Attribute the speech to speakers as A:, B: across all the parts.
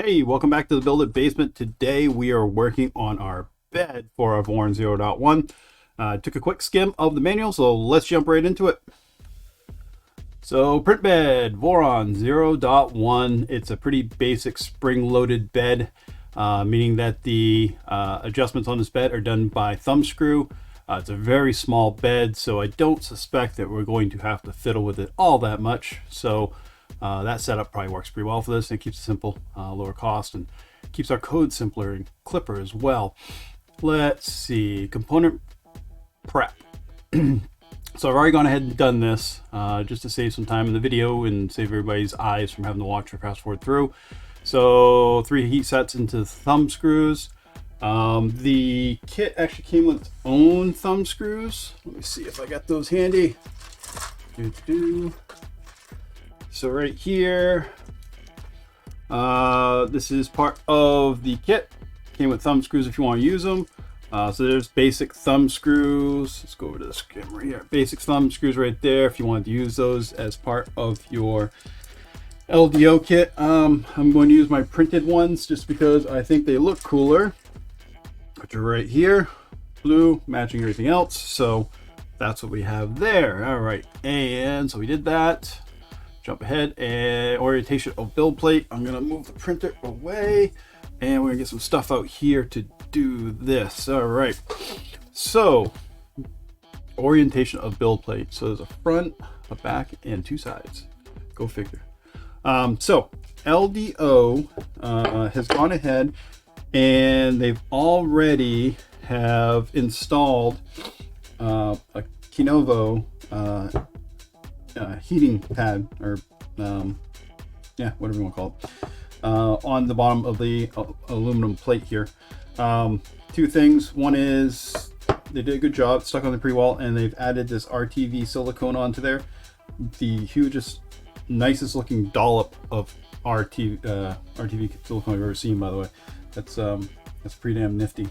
A: Hey, welcome back to the Build It Basement. Today we are working on our bed for our Voron 0.1. Took a quick skim of the manual, so let's jump right into it. So print bed, Voron 0.1. It's a pretty basic spring-loaded bed, meaning that the adjustments on this bed are done by thumb screw. It's a very small bed, so I don't suspect that we're going to have to fiddle with it all that much. So that setup probably works pretty well for this. It keeps it simple, lower cost, and keeps our code simpler and clipper as well. Let's see, component prep. So I've already gone ahead and done this just to save some time in the video and save everybody's eyes from having to watch or fast forward through. So 3 heat sets into thumb screws. The kit actually came with its own thumb screws. Let me see if I got those handy. So right here, this is part of the kit. Came with thumb screws if you want to use them. So there's basic thumb screws. Let's go over to this camera here. Basic thumb screws right there if you want to use those as part of your LDO kit. I'm going to use my printed ones just because I think they look cooler, which are right here, blue, matching everything else. So that's what we have there. All right, and so we did that. Jump ahead, and orientation of build plate. I'm gonna move the printer away, and we're gonna get some stuff out here to do this. All right, so orientation of build plate. So there's a front, a back, and 2 sides. Go figure. So LDO has gone ahead, and they've already have installed a Kinovo heating pad, or yeah, whatever you want to call it, on the bottom of the aluminum plate here. 2 things. One is they did a good job, stuck on the pre-wall, and they've added this RTV silicone onto there. The hugest, nicest looking dollop of RTV silicone I've ever seen, by the way. That's pretty damn nifty.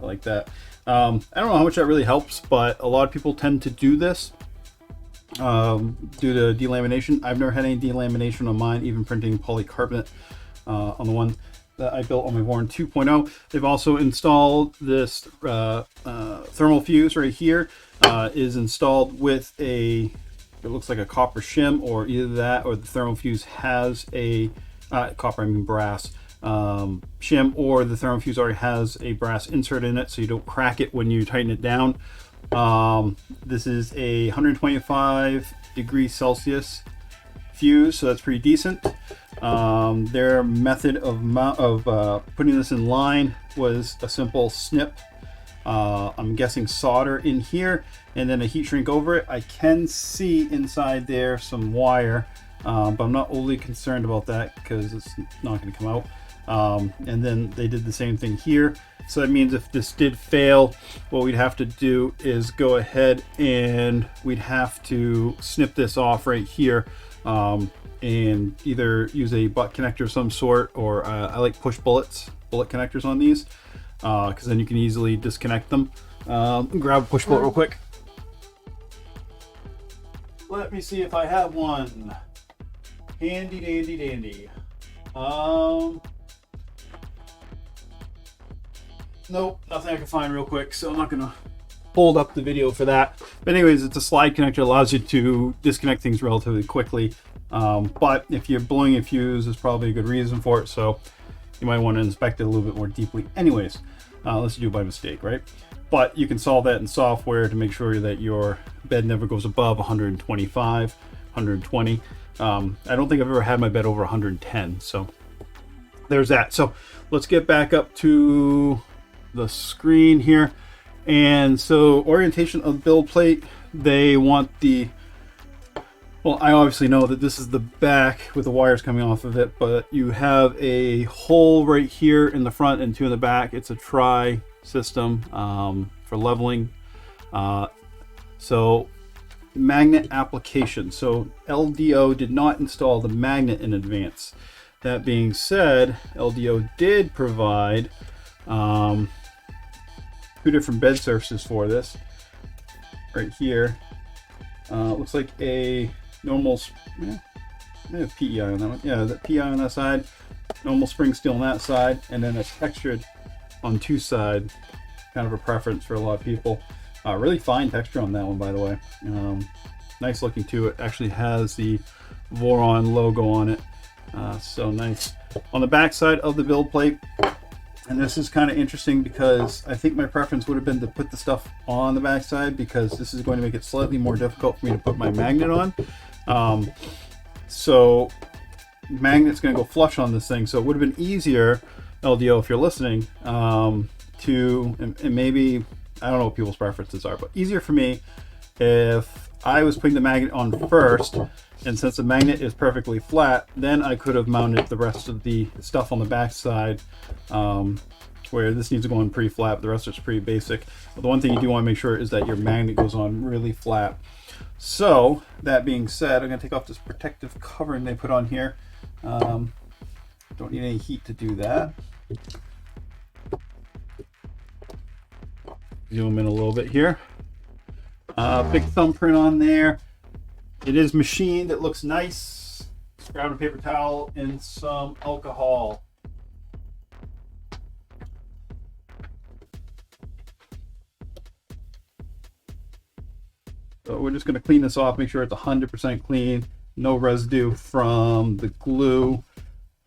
A: I like that. I don't know how much that really helps, but a lot of people tend to do this due to delamination. I've never had any delamination on mine, even printing polycarbonate on the one that I built on my Voron 2.0. They've also installed this thermal fuse right here. Is installed with it looks like a copper shim, or either that or the thermal fuse has a copper, I mean brass, shim, or the thermal fuse already has a brass insert in it so you don't crack it when you tighten it down. This is a 125 degrees Celsius fuse, so that's pretty decent. Their method of putting this in line was a simple snip. I'm guessing solder in here, and then a heat shrink over it. I can see inside there some wire, but I'm not overly concerned about that because it's not going to come out. And then they did the same thing here. So that means if this did fail, what we'd have to do is go ahead and we'd have to snip this off right here, and either use a butt connector of some sort, or I like bullet connectors on these, because then you can easily disconnect them. Grab a push bolt real quick. Let me see if I have one. Handy dandy dandy. Nope, nothing I can find real quick, so I'm not gonna hold up the video for that. But anyways, it's a slide connector, allows you to disconnect things relatively quickly. But if you're blowing a fuse, there's probably a good reason for it, so you might want to inspect it a little bit more deeply. Anyways, unless you do it by mistake, right? But you can solve that in software to make sure that your bed never goes above 125, 120. I don't think I've ever had my bed over 110, so there's that. So let's get back up to the screen here. And so orientation of build plate, they want well, I obviously know that this is the back with the wires coming off of it, but you have a hole right here in the front and 2 in the back. It's a tri system for leveling. So magnet application. So LDO did not install the magnet in advance. That being said, LDO did provide 2 different bed surfaces for this. Right here, looks like a normal, PEI on that one. Yeah, the PEI on that side, normal spring steel on that side, and then a textured on two side, kind of a preference for a lot of people. Really fine texture on that one, by the way. Nice looking too. It actually has the Voron logo on it, so nice. On the back side of the build plate, and this is kind of interesting because I think my preference would have been to put the stuff on the back side, because this is going to make it slightly more difficult for me to put my magnet on. So magnet's going to go flush on this thing, so it would have been easier, LDO, if you're listening, and maybe, I don't know what people's preferences are, but easier for me if I was putting the magnet on first, and since the magnet is perfectly flat, then I could have mounted the rest of the stuff on the back side, where this needs to go on pretty flat, but the rest is pretty basic. But the one thing you do want to make sure is that your magnet goes on really flat. So that being said, I'm going to take off this protective covering they put on here. Don't need any heat to do that. Zoom in a little bit here. Big thumbprint on there. It is machined. It looks nice. Just grab a paper towel and some alcohol. So we're just going to clean this off, make sure it's 100% clean. No residue from the glue.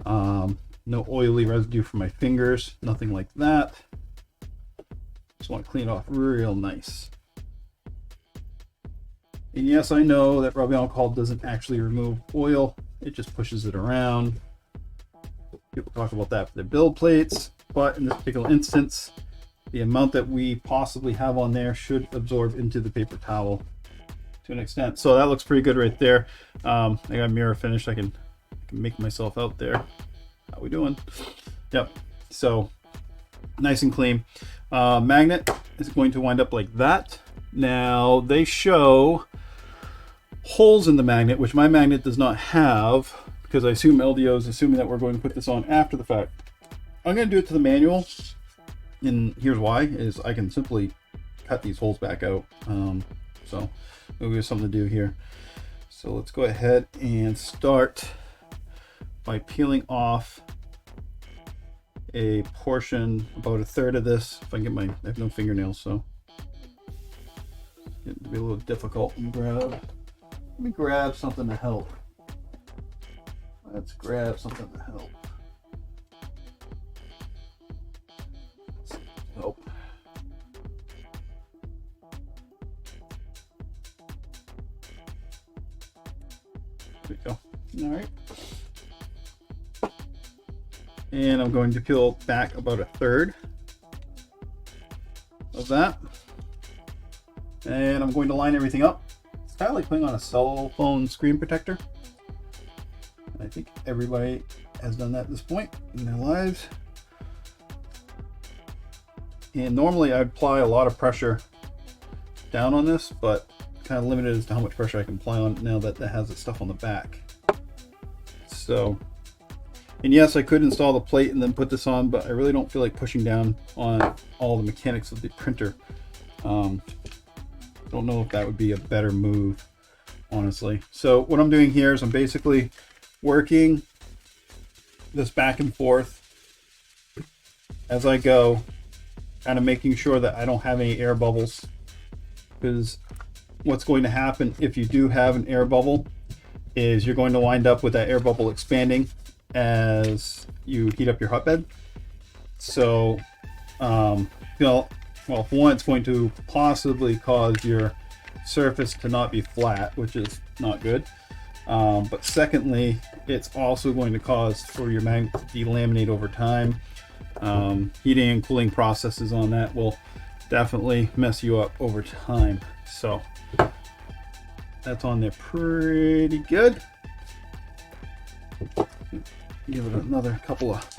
A: No oily residue from my fingers. Nothing like that. Just want to clean it off real nice. And yes, I know that rubbing alcohol doesn't actually remove oil. It just pushes it around. People talk about that for their build plates, but in this particular instance, the amount that we possibly have on there should absorb into the paper towel to an extent. So that looks pretty good right there. I got a mirror finish. I can make myself out there. How we doing? Yep. So nice and clean. Magnet is going to wind up like that. Now they show holes in the magnet, which my magnet does not have, because I assume LDO is assuming that we're going to put this on after the fact. I'm going to do it to the manual, and here's why: is I can simply cut these holes back out. So maybe there's something to do here. So let's go ahead and start by peeling off a portion, about a third of this. If I can get I have no fingernails, so it's to be a little difficult. Let me grab something to help. Let's grab something to help. There we go. All right. And I'm going to peel back about a third of that. And I'm going to line everything up. It's kind of like putting on a cell phone screen protector. I think everybody has done that at this point in their lives. And normally I'd apply a lot of pressure down on this, but kind of limited as to how much pressure I can apply on it now that it has the stuff on the back. So, and yes, I could install the plate and then put this on, but I really don't feel like pushing down on all the mechanics of the printer. Don't know if that would be a better move, honestly. So what I'm doing here is I'm basically working this back and forth as I go, kind of making sure that I don't have any air bubbles, because what's going to happen if you do have an air bubble is you're going to wind up with that air bubble expanding as you heat up your hotbed. So, well, for one, it's going to possibly cause your surface to not be flat, which is not good. But secondly, it's also going to cause for your magnet to delaminate over time. Heating and cooling processes on that will definitely mess you up over time. So that's on there pretty good. Give it another couple of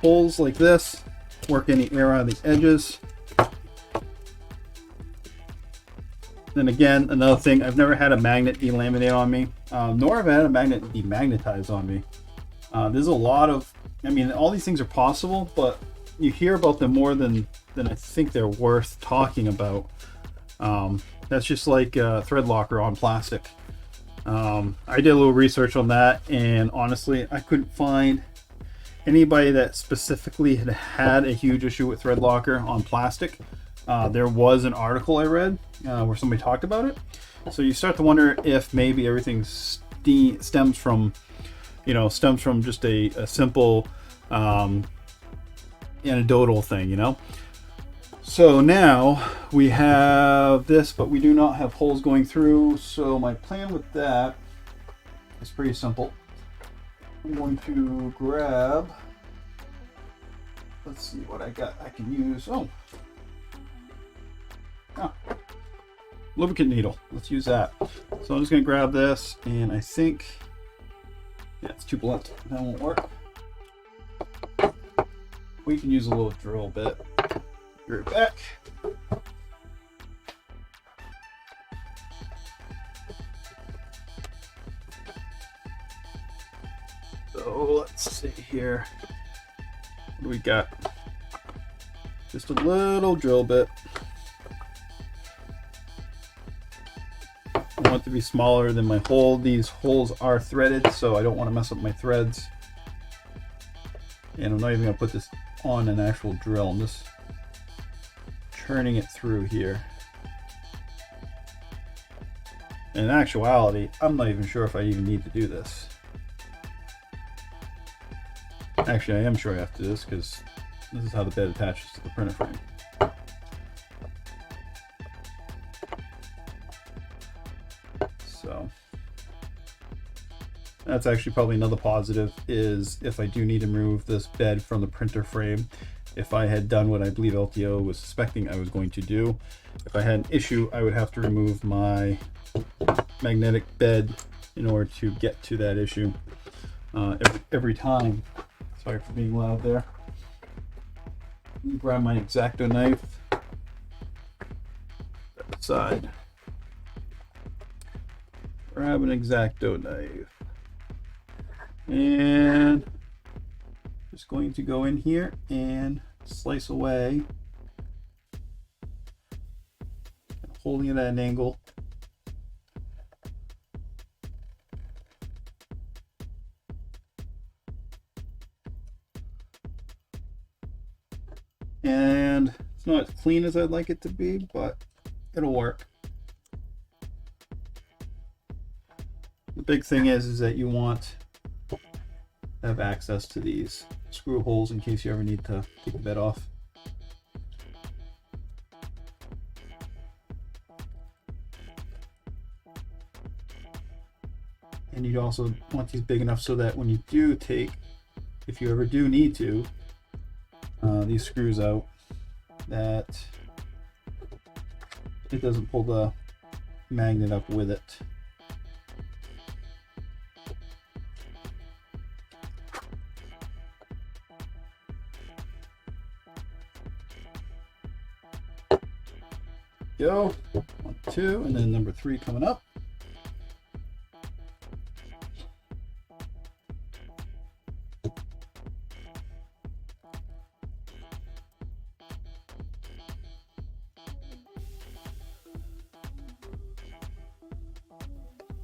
A: holes like this. Work any air out of the edges. Then again, another thing, I've never had a magnet delaminate on me, nor have I had a magnet demagnetize on me. There's a lot of, I mean, all these things are possible, but you hear about them more than I think they're worth talking about. That's just like ThreadLocker on plastic. I did a little research on that, and honestly, I couldn't find anybody that specifically had a huge issue with ThreadLocker on plastic, there was an article I read where somebody talked about it. So you start to wonder if maybe everything stems from just a simple anecdotal thing, So now we have this, but we do not have holes going through. So my plan with that is pretty simple. I'm going to grab, let's see what I got I can use. Lubricant needle. Let's use that. So I'm just going to grab this, and I think, yeah, it's too blunt. That won't work. We can use a little drill bit. Be right back. So let's see here. What do we got? Just a little drill bit. I want it to be smaller than my hole. These holes are threaded, so I don't want to mess up my threads. And I'm not even going to put this on an actual drill. I'm just turning it through here. In actuality, I'm not even sure if I even need to do this. Actually, I am sure I have to do this because this is how the bed attaches to the printer frame. So that's actually probably another positive, is if I do need to remove this bed from the printer frame, if I had done what I believe LDO was suspecting I was going to do, if I had an issue, I would have to remove my magnetic bed in order to get to that issue every time. Sorry for being loud there. Grab my X-Acto knife. That side. Grab an X-Acto knife. And just going to go in here and slice away. Holding it at an angle. And it's not as clean as I'd like it to be, but it'll work. The big thing is that you want to have access to these screw holes in case you ever need to take the bed off. And you also want these big enough so that when you do take, if you ever do need to, these screws out, that it doesn't pull the magnet up with it. Go, 1, 2, and then number 3 coming up.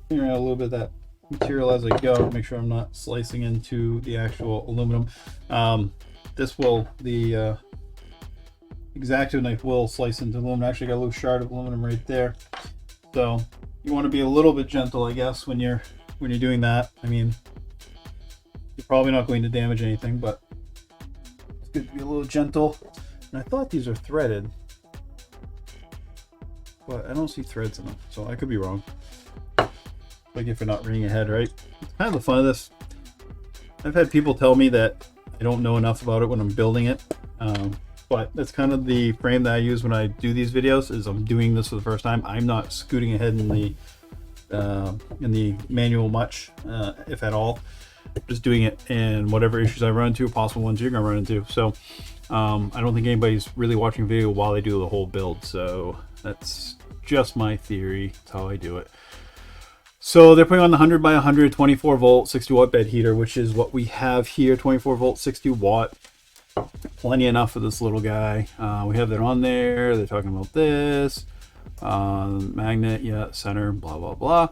A: Figuring out a little bit of that material as I go, make sure I'm not slicing into the actual aluminum. This will, the X-Acto knife will slice into aluminum. Actually got a little shard of aluminum right there. So you want to be a little bit gentle, I guess, when you're doing that. I mean, you're probably not going to damage anything, but it's good to be a little gentle. And I thought these are threaded, but I don't see threads in them, so I could be wrong. Like if you're not ringing ahead, right? It's kind of the fun of this. I've had people tell me that I don't know enough about it when I'm building it, but that's kind of the frame that I use when I do these videos. Is I'm doing this for the first time. I'm not scooting ahead in the manual much, if at all. Just doing it, and whatever issues I run into, possible ones you're gonna run into. So I don't think anybody's really watching a video while they do the whole build. So that's just my theory. That's how I do it. So they're putting on the 100 by 100 24 volt 60 watt bed heater, which is what we have here. 24 volt 60 watt, plenty enough for this little guy. We have that on there. They're talking about this magnet, yeah, center, blah blah blah,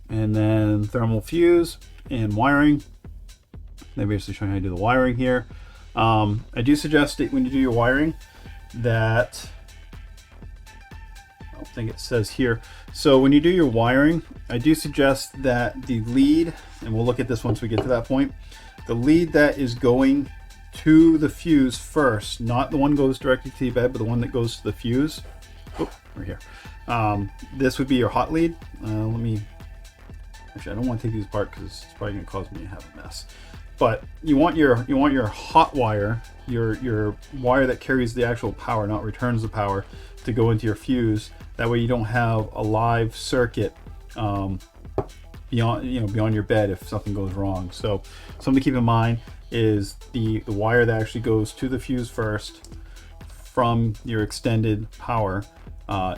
A: and then thermal fuse and wiring. They're basically showing how to do the wiring here. I do suggest that when you do your wiring that, I don't think it says here. So when you do your wiring, I do suggest that the lead, and we'll look at this once we get to that point, the lead that is going to the fuse first, not the one goes directly to the bed, but the one that goes to the fuse. Oh, right here. This would be your hot lead. Actually, I don't want to take these apart because it's probably going to cause me to have a mess. But you want your hot wire, your wire that carries the actual power, not returns the power, to go into your fuse. That way you don't have a live circuit beyond your bed if something goes wrong. So something to keep in mind is the wire that actually goes to the fuse first from your extended power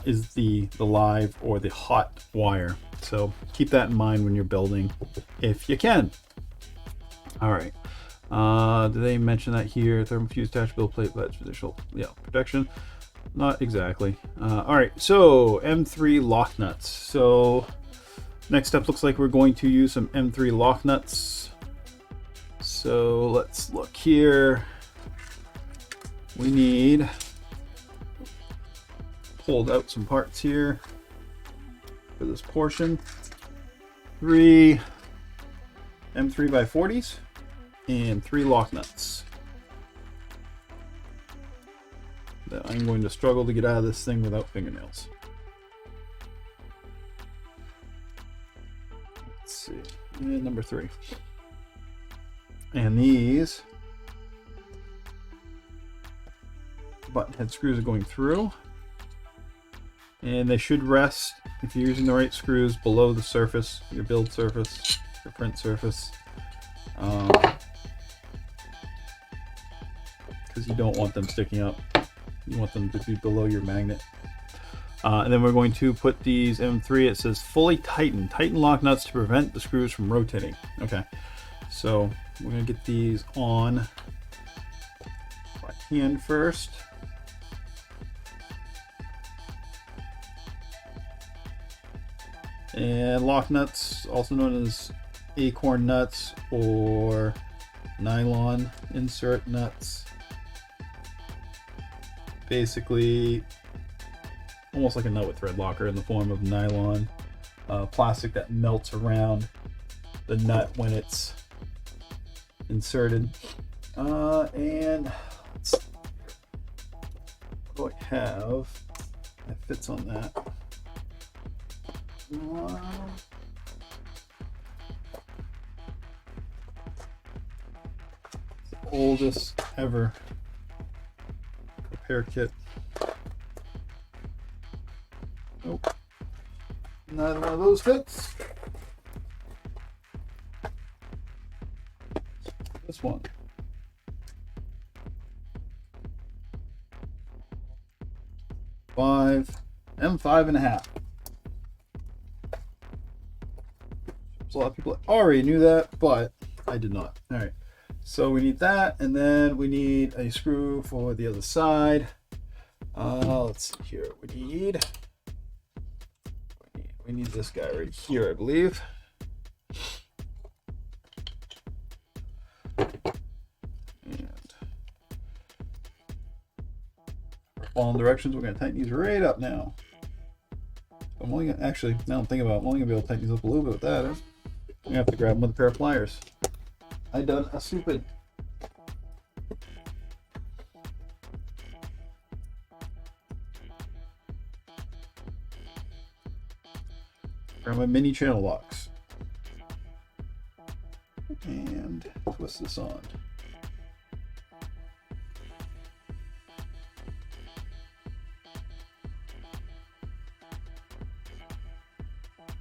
A: is the live or the hot wire. So keep that in mind when you're building, if you can. All right. Did they mention that here? Thermal fuse attached build plate, but additional protection. Not exactly. All right. So M3 lock nuts. So next up looks like we're going to use some M3 lock nuts. So let's look here. We need, pulled out some parts here for this portion. 3 M3x40s and 3 lock nuts that I'm going to struggle to get out of this thing without fingernails. Let's see, and number 3. And these button head screws are going through, and they should rest, if you're using the right screws, below the surface, your build surface, your print surface, because you don't want them sticking up. You want them to be below your magnet. And then we're going to put these M3, it says fully tighten lock nuts to prevent the screws from rotating. Okay, so we're going to get these on by hand first. And lock nuts, also known as acorn nuts or nylon insert nuts. Basically, almost like a nut with ThreadLocker in the form of nylon plastic that melts around the nut when it's inserted. And let's see, what do I have that fits on that? The oldest ever repair kit. Nope, neither one of those fits. This one. M5.5. So a lot of people already knew that, but I did not. All right, so we need that, and then we need a screw for the other side. Let's see here. We need this guy right here, I believe. And following directions, we're going to tighten these right up now. I'm only gonna, actually, now I'm thinking about it, I'm only going to be able to tighten these up a little bit with that. I'm going to have to grab them with a pair of pliers. I done a stupid. Grab my mini channel locks. And twist this on.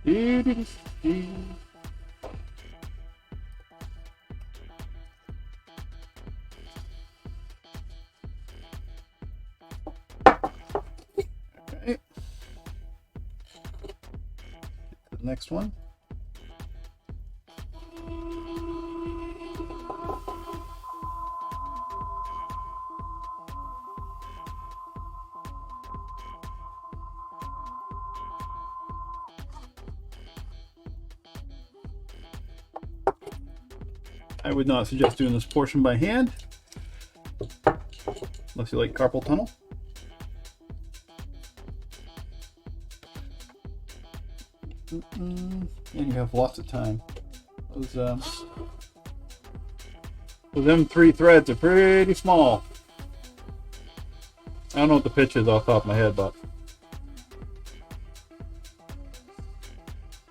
A: Okay. The next one. I would not suggest doing this portion by hand, unless you like carpal tunnel. And you have lots of time. Those M3 threads are pretty small. I don't know what the pitch is off the top of my head, but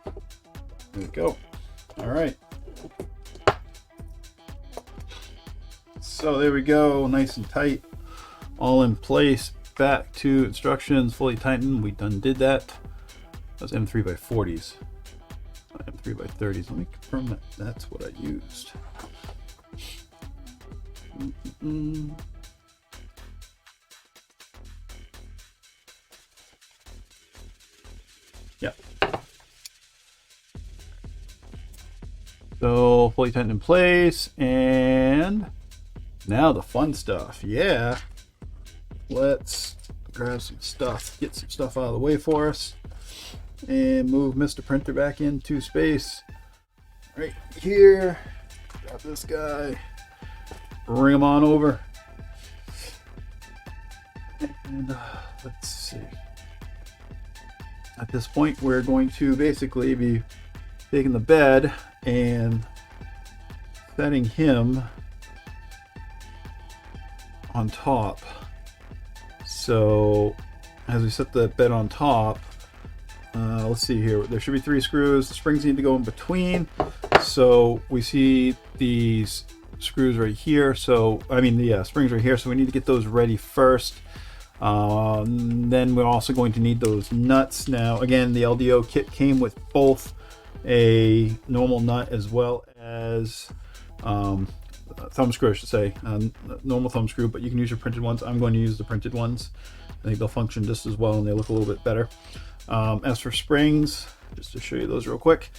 A: there we go. All right. So there we go, nice and tight, all in place. Back to instructions, fully tightened. We done did that. That was M3 by 40s, M3 by 30s. Let me confirm that that's what I used. Yeah. So fully tightened in place, and now the fun stuff. Yeah. Let's grab some stuff, get some stuff out of the way for us, and move Mr. Printer back into space. Right here. Grab this guy. Bring him on over. And let's see. At this point, we're going to basically be taking the bed and setting him on top. So as we set the bed on top, let's see here, there should be 3 screws. The springs need to go in between. So we see these screws right here, so I mean the springs right here, so we need to get those ready first. Then we're also going to need those nuts. Now again, the LDO kit came with both a normal nut as well as thumb screw, I should say, normal thumb screw, but you can use your printed ones. I'm going to use the printed ones. I think they'll function just as well and they look a little bit better. As for springs, just to show you those real quick,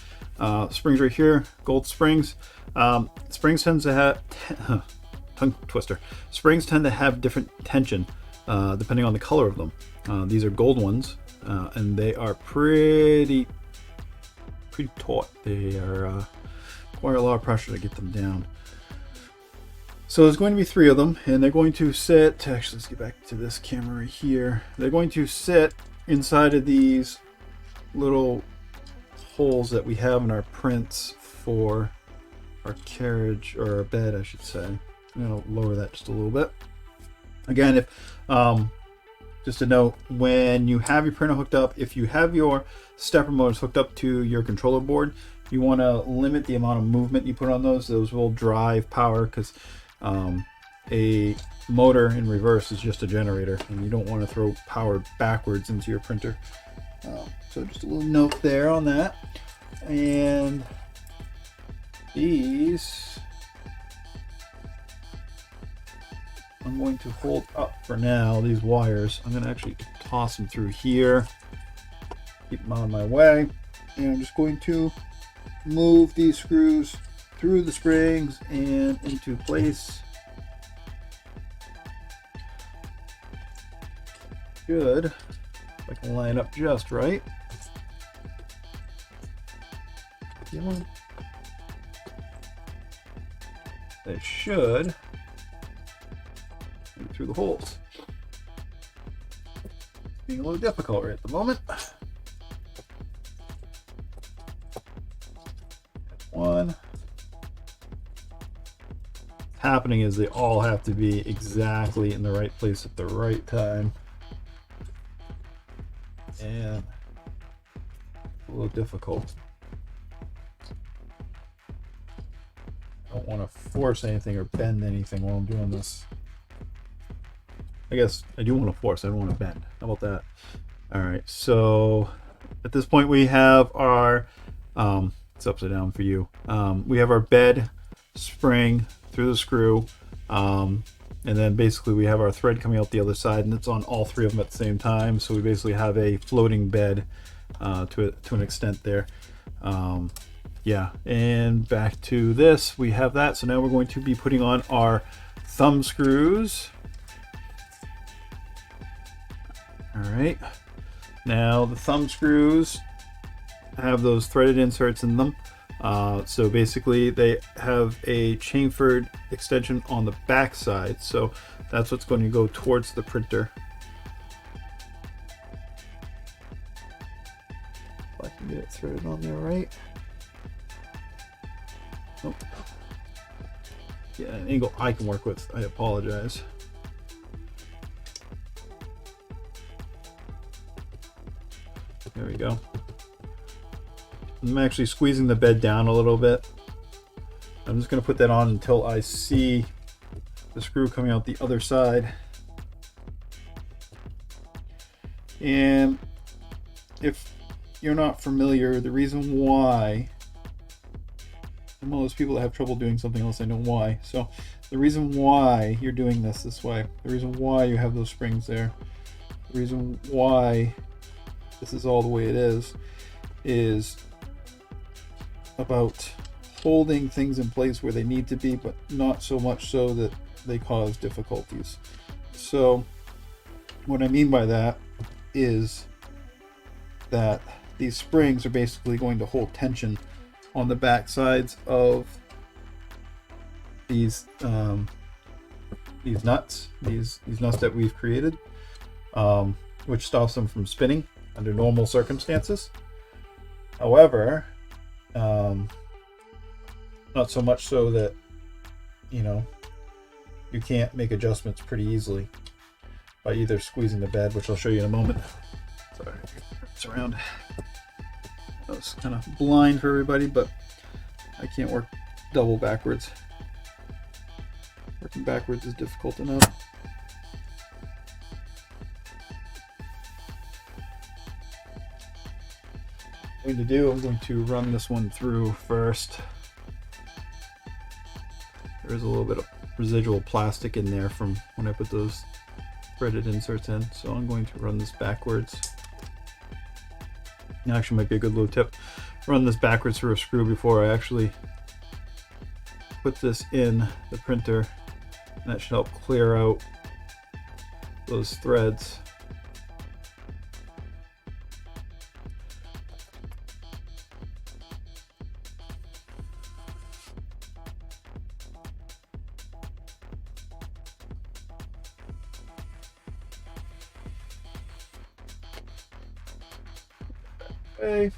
A: springs right here, gold springs. Springs tend to have tongue twister. Springs tend to have different tension depending on the color of them. These are gold ones, and they are pretty taut. They are require a lot of pressure to get them down. So there's going to be 3 of them, and they're going to sit. Actually, let's get back to this camera right here. They're going to sit inside of these little holes that we have in our prints for our carriage, or our bed, I should say. I'm going to lower that just a little bit. Again, if just a note, when you have your printer hooked up, if you have your stepper motors hooked up to your controller board, you want to limit the amount of movement you put on those. Those will drive power, because a motor in reverse is just a generator, and you don't want to throw power backwards into your printer. So just a little note there on that. And these I'm going to hold up for now. These wires, I'm going to actually toss them through here, keep them out of my way, and I'm just going to move these screws through the springs and into place. Good. If I can line up just right. Come on. They should go through the holes. Being a little difficult right at the moment. One. Happening is they all have to be exactly in the right place at the right time, and a little difficult. I don't want to force anything or bend anything while I'm doing this. I guess I do want to force, I don't want to bend. How about that? All right, so at this point we have our it's upside down for you. We have our bed spring through the screw, and then basically we have our thread coming out the other side, and it's on all 3 of them at the same time. So we basically have a floating bed to an extent there. Yeah, and back to this, we have that. So now we're going to be putting on our thumb screws. All right, now the thumb screws have those threaded inserts in them. So basically they have a chamfered extension on the back side, so that's what's going to go towards the printer. If I can get it threaded on there right. Oh. Yeah, an angle I can work with. I apologize. There we go. I'm actually squeezing the bed down a little bit. I'm just going to put that on until I see the screw coming out the other side. And if you're not familiar, the reason why, I'm one of those people that have trouble doing something else, I know why. So the reason why you're doing this way, the reason why you have those springs there, the reason why this is all the way it is about holding things in place where they need to be, but not so much so that they cause difficulties. So what I mean by that is that these springs are basically going to hold tension on the back sides of these nuts that we've created, which stops them from spinning under normal circumstances. However, not so much so that, you know, you can't make adjustments pretty easily by either squeezing the bed, which I'll show you in a moment. Sorry, it's around. That was kind of blind for everybody, but I can't work double backwards. Working backwards is difficult enough. What I'm going to do, I'm going to run this one through first. There's a little bit of residual plastic in there from when I put those threaded inserts in, so I'm going to run this backwards. Actually, might be a good little tip. Run this backwards through a screw before I actually put this in the printer, and that should help clear out those threads. Okay.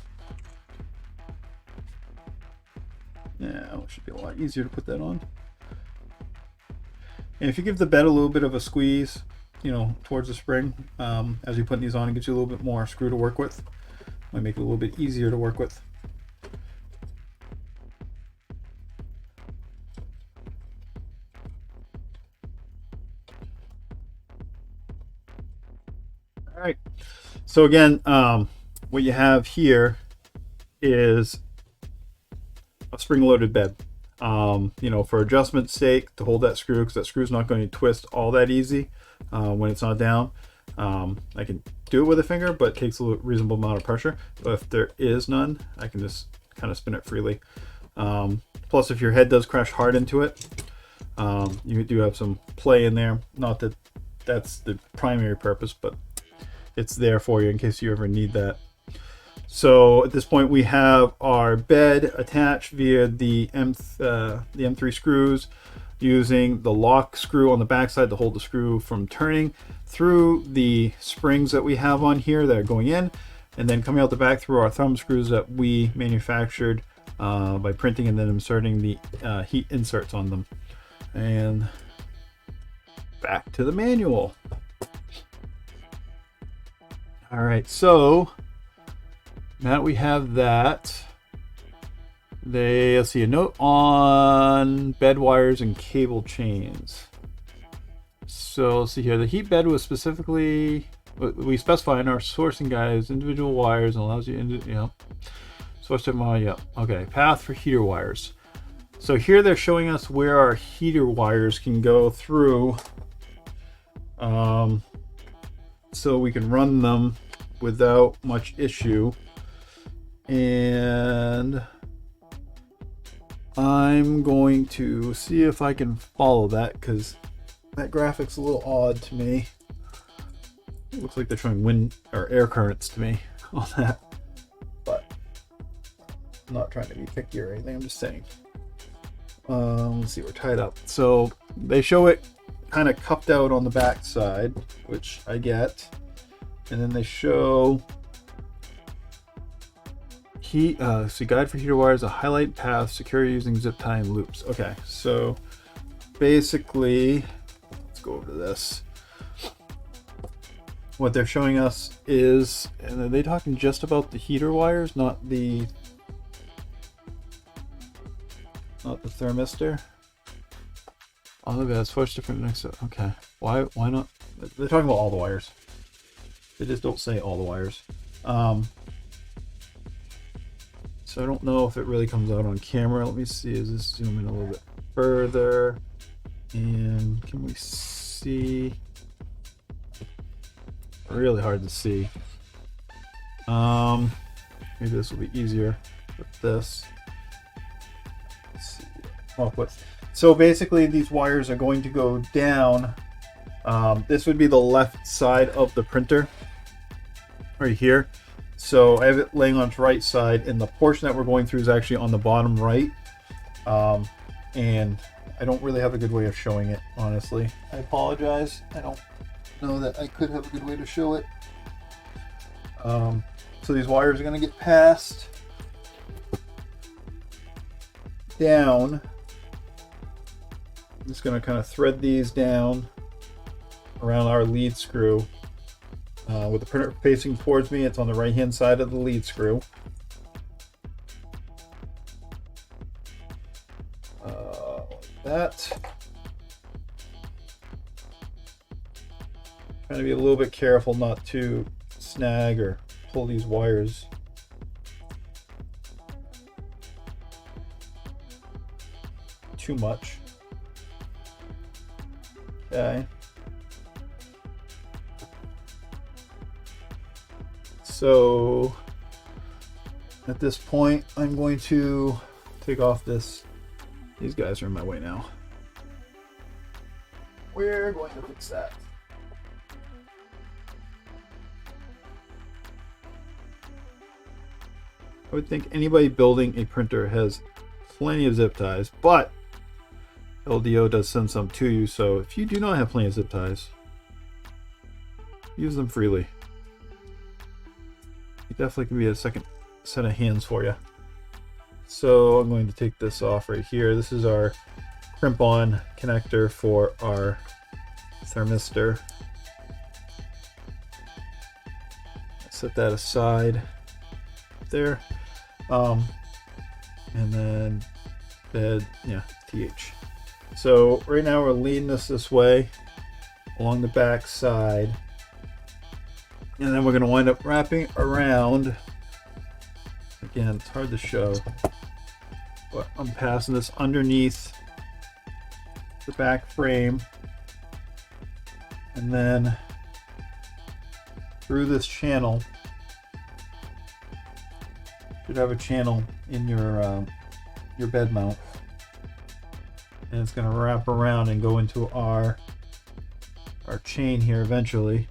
A: Now it should be a lot easier to put that on. And if you give the bed a little bit of a squeeze, you know, towards the spring, as you put these on, it gives you a little bit more screw to work with. Might make it a little bit easier to work with. All right. So again, what you have here is a spring-loaded bed. You know, for adjustment's sake, to hold that screw, because that screw's not going to twist all that easy when it's not down. I can do it with a finger, but it takes a reasonable amount of pressure. But if there is none, I can just kind of spin it freely. Plus, if your head does crash hard into it, you do have some play in there. Not that that's the primary purpose, but it's there for you in case you ever need that. So at this point, we have our bed attached via the M3 screws, using the lock screw on the backside to hold the screw from turning, through the springs that we have on here that are going in, and then coming out the back through our thumb screws that we manufactured by printing and then inserting the heat inserts on them. And back to the manual. All right, so now that we have that, let's see, a note on bed wires and cable chains. So let's see here, the heat bed was specifically, we specify in our sourcing guides, individual wires, and allows you, source them all, yeah, okay, path for heater wires. So here they're showing us where our heater wires can go through, so we can run them without much issue. And I'm going to see if I can follow that, because that graphic's a little odd to me. It looks like they're showing wind or air currents to me on that, but I'm not trying to be picky or anything. I'm just saying. Let's see, we're tied up. So they show it kind of cupped out on the back side, which I get. And then they show so guide for heater wires, a highlight path, secure using zip tie and loops. Okay, so basically, let's go over to this. What they're showing us is, and are they talking just about the heater wires, not the thermistor? Oh, look at that, it's 4 different next to, okay. Why not? They're talking about all the wires. They just don't say all the wires. So I don't know if it really comes out on camera. Let me see, is this zoom in a little bit further? And can we see? Really hard to see. Maybe this will be easier with this. Let's see. Oh, so basically these wires are going to go down. This would be the left side of the printer right here. So I have it laying on its right side, and the portion that we're going through is actually on the bottom right. And I don't really have a good way of showing it, honestly. I apologize. I don't know that I could have a good way to show it. So these wires are going to get passed down. I'm just going to kind of thread these down around our lead screw. With the printer facing towards me, it's on the right hand side of the lead screw. Like that. Trying to be a little bit careful not to snag or pull these wires. Too much. Okay. So at this point, I'm going to take off this. These guys are in my way now. We're going to fix that. I would think anybody building a printer has plenty of zip ties, but LDO does send some to you. So if you do not have plenty of zip ties, use them freely. It definitely can be a second set of hands for you. So I'm going to take this off right here. This is our crimp-on connector for our thermistor. Set that aside there. And then bed, yeah, TH. So right now we're leading this way along the back side. And then we're going to wind up wrapping around. Again, it's hard to show, but I'm passing this underneath the back frame and then through this channel. Should have a channel in your bed mount, and it's going to wrap around and go into our chain here eventually.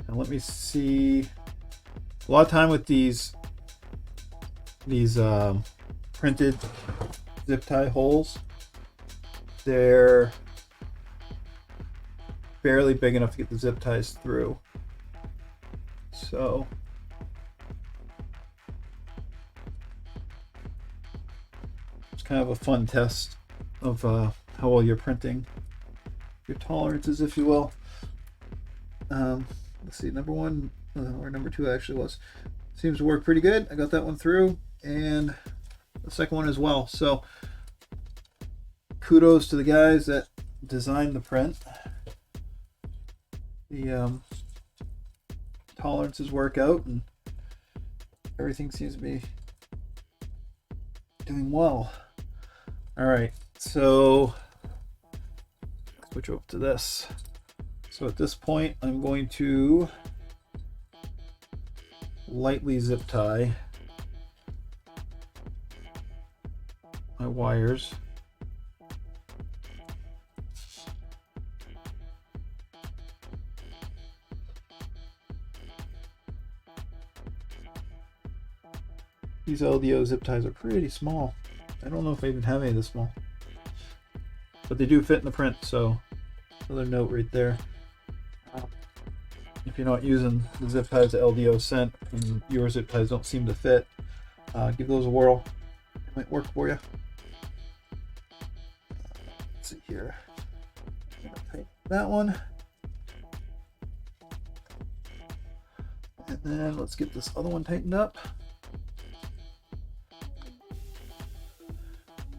A: And let me see. A lot of time with these printed zip tie holes, they're barely big enough to get the zip ties through. So it's kind of a fun test of how well you're printing, your tolerances, if you will. Let's see, number one, or number two actually was. Seems to work pretty good. I got that one through, and the second one as well. So kudos to the guys that designed the print. The tolerances work out, and everything seems to be doing well. All right, so switch over to this. So at this point, I'm going to lightly zip tie my wires. These LDO zip ties are pretty small. I don't know if I even have any this small. But they do fit in the print, so another note right there. If you're not using the zip ties that LDO sent and your zip ties don't seem to fit, give those a whirl. It might work for you. Let's see here. I'm gonna tighten that one. And then let's get this other one tightened up.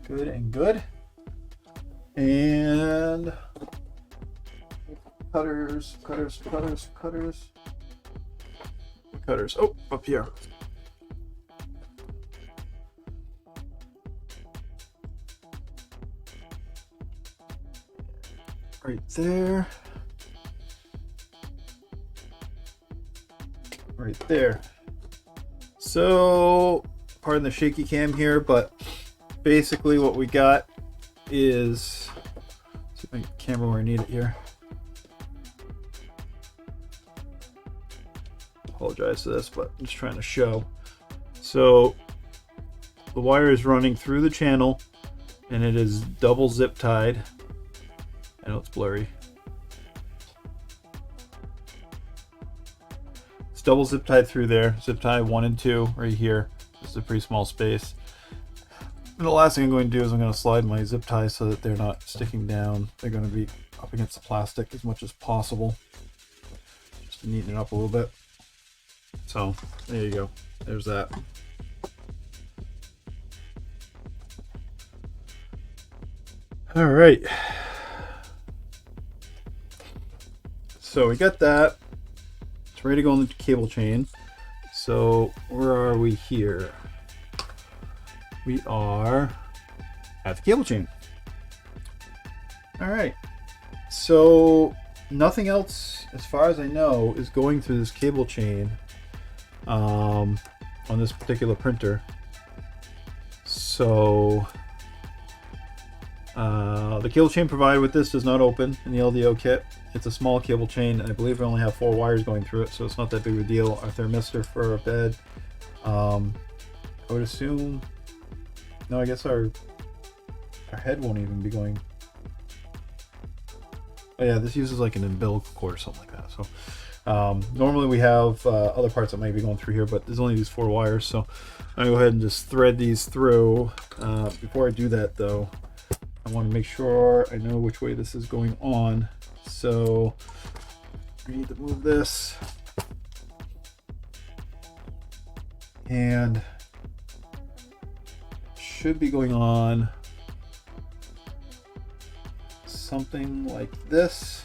A: Good and good. And cutters. Oh, up here. Right there. Right there. So, pardon the shaky cam here, but basically what we got is, let's see if I get the camera where I need it here. Apologize for this, but I'm just trying to show. So the wire is running through the channel and it is double zip tied. I know it's blurry. It's double zip tied through there. Zip tie 1 and 2 right here. This is a pretty small space. And the last thing I'm going to do is I'm going to slide my zip ties so that they're not sticking down. They're going to be up against the plastic as much as possible. Just to neaten it up a little bit. So there you go. There's that. All right. So we got that. It's ready to go on the cable chain. So where are we here? We are at the cable chain. All right. So nothing else, as far as I know, is going through this cable chain on this particular printer. So the cable chain provided with this does not open in the LDO kit. It's a small cable chain, and I believe we only have 4 wires going through it, so it's not that big of a deal. Our thermistor for a bed, I would assume, no, I guess our head won't even be going. Oh yeah, this uses like an umbilical cord or something like that. So normally we have other parts that might be going through here, but there's only these 4 wires, so I'm gonna go ahead and just thread these through. Before I do that though, I want to make sure I know which way this is going on. So I need to move this, and should be going on something like this.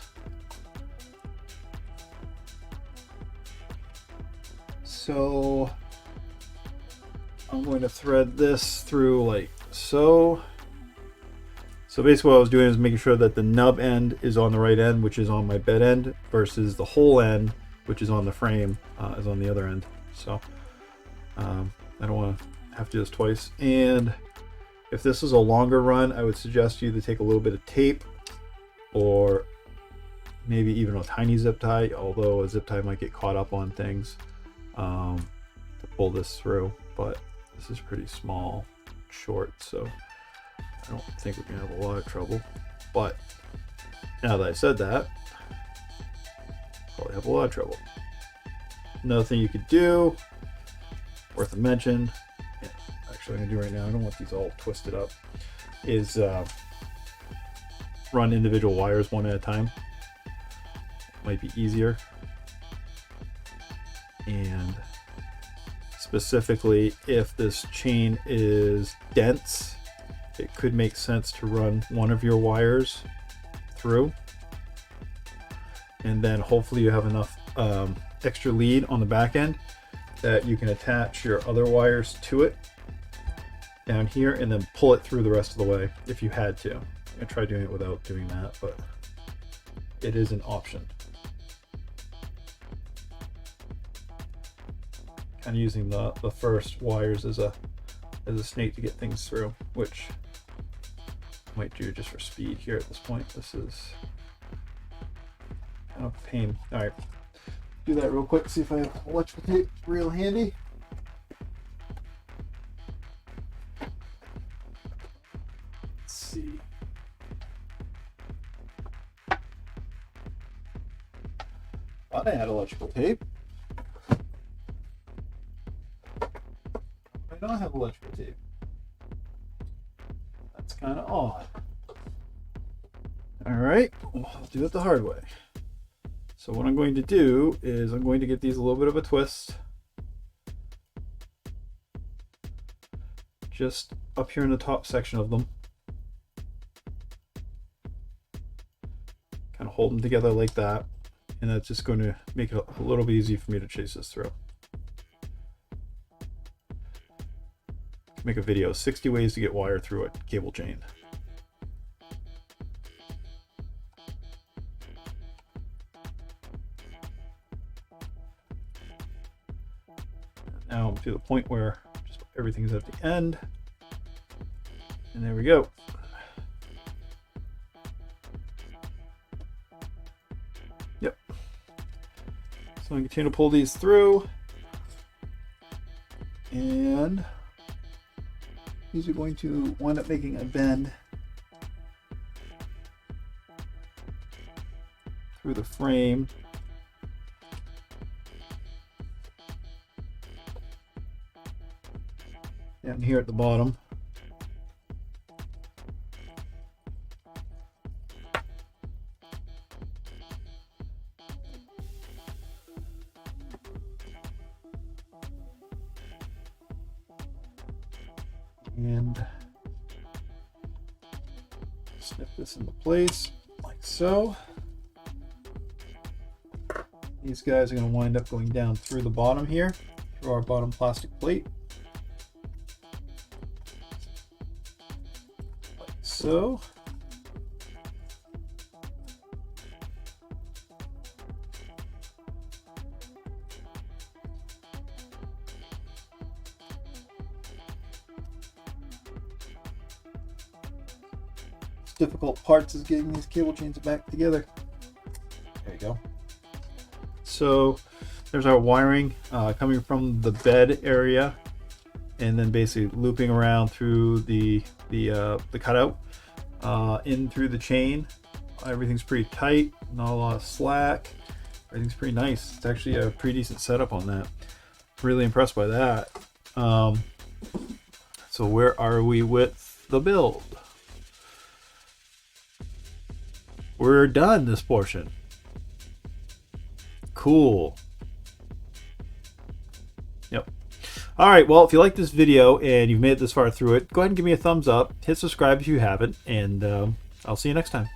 A: So I'm going to thread this through like so. So basically what I was doing is making sure that the nub end is on the right end, which is on my bed end, versus the whole end, which is on the frame, is on the other end. So I don't want to have to do this twice. And if this is a longer run, I would suggest you to take a little bit of tape, or maybe even a tiny zip tie, although a zip tie might get caught up on things, to pull this through. But this is pretty small, short, so I don't think we're gonna have a lot of trouble. But now that I said that, probably have a lot of trouble. Another thing you could do, worth a mention, yeah, actually I'm gonna do right now, I don't want these all twisted up, is run individual wires one at a time. Might be easier. And specifically if this chain is dense, it could make sense to run one of your wires through, and then hopefully you have enough extra lead on the back end that you can attach your other wires to it down here and then pull it through the rest of the way if you had to. I try doing it without doing that, but it is an option. Kind of using the first wires as a snake to get things through, which I might do just for speed here at this point. This is kind of a pain. All right, do that real quick, see if I have electrical tape real handy. Thought I had electrical tape. I don't have electrical tape. That's kind of odd. All right, well, I'll do it the hard way. So what I'm going to do is I'm going to give these a little bit of a twist. Just up here in the top section of them. Kind of hold them together like that. And that's just going to make it a little bit easy for me to chase this through. Make a video, 60 ways to get wire through a cable chain. Now I'm to the point where just everything's at the end. And there we go. Yep. So I continue to pull these through. And these are going to wind up making a bend through the frame. Down here at the bottom. And snip this into place like so. These guys are going to wind up going down through the bottom here, through our bottom plastic plate. Like so. Difficult parts is getting these cable chains back together. There you go. So there's our wiring coming from the bed area, and then basically looping around through the cutout in through the chain. Everything's pretty tight, not a lot of slack. Everything's pretty nice. It's actually a pretty decent setup on that. Really impressed by that. So where are we with the build? We're done this portion. Cool. Yep. All right, well, if you like this video and you've made it this far through it, go ahead and give me a thumbs up. Hit subscribe if you haven't, and I'll see you next time.